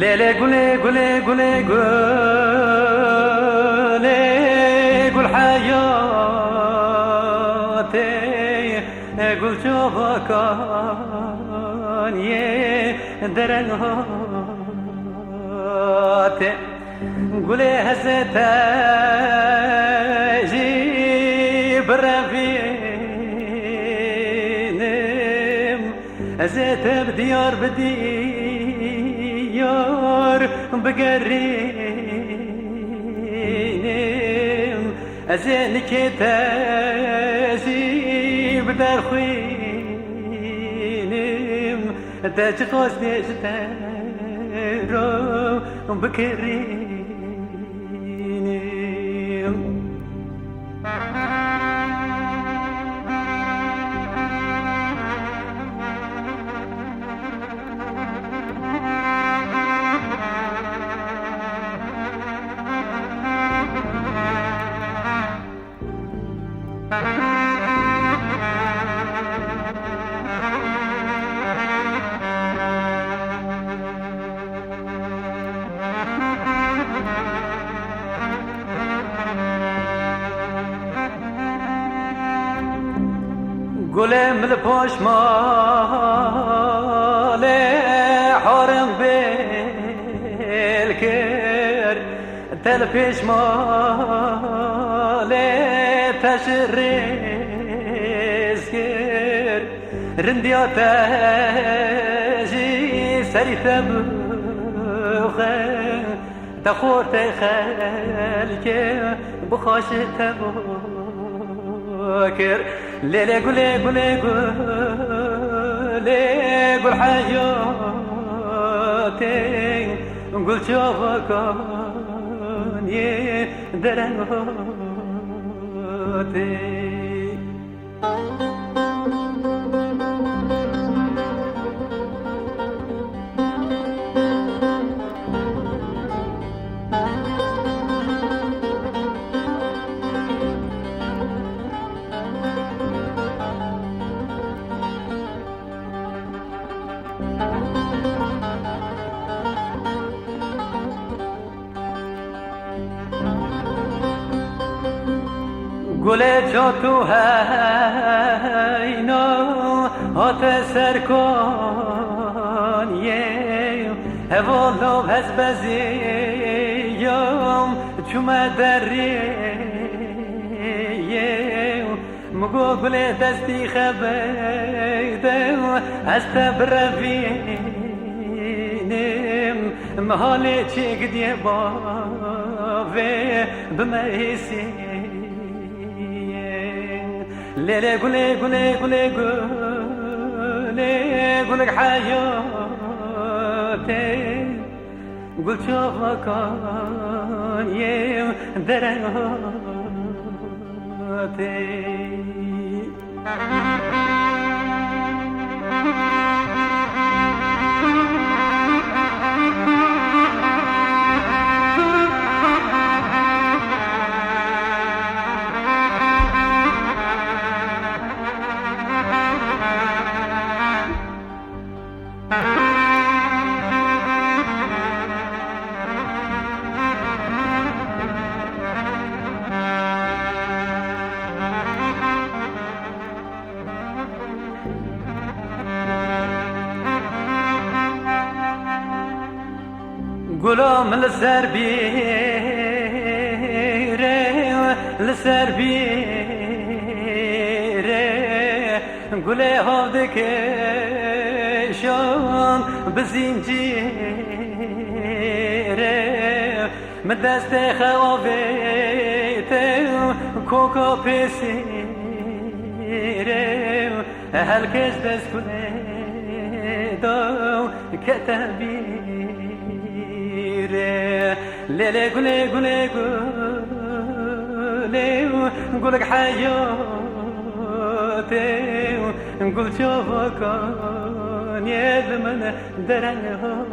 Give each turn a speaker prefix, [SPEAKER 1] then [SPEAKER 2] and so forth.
[SPEAKER 1] ليلى قولي قولي قولي قولي قول حياتي قول شوفك يا درنهاتي قولي هزت جيب رفينم هزت بديار بديار بقرينم أزينك تجيب در خوينم داج خوز داج ترو بكرينم گلم لپاش مال حرم بالکر تل پیش مال تشریز کر رندیا تجی سری تبخه تخور تخلک بخاش تبکر ليلى قولي قولي قولي قول حياتي قول شوفك يا درنهاتي گله جا تو هینا هات سر کن یه هوالا هز بزیم چومه دری مگو گله دستی خبیده از تبروینم محاله چه گدیه باوه بمهیسی ليلى قولي قولي قولي قولي قولك حياتي قلت شوفك يا درنهاتي غلام لسر بیره لسر بیره گله هاده کشان بزنجیره مدست خوابیته کوکا پسیره هل کش دست کنه دو کتبی ليلى قولي قولي قولي قولك حياتي نقول شوفك يا زمن درنهاتي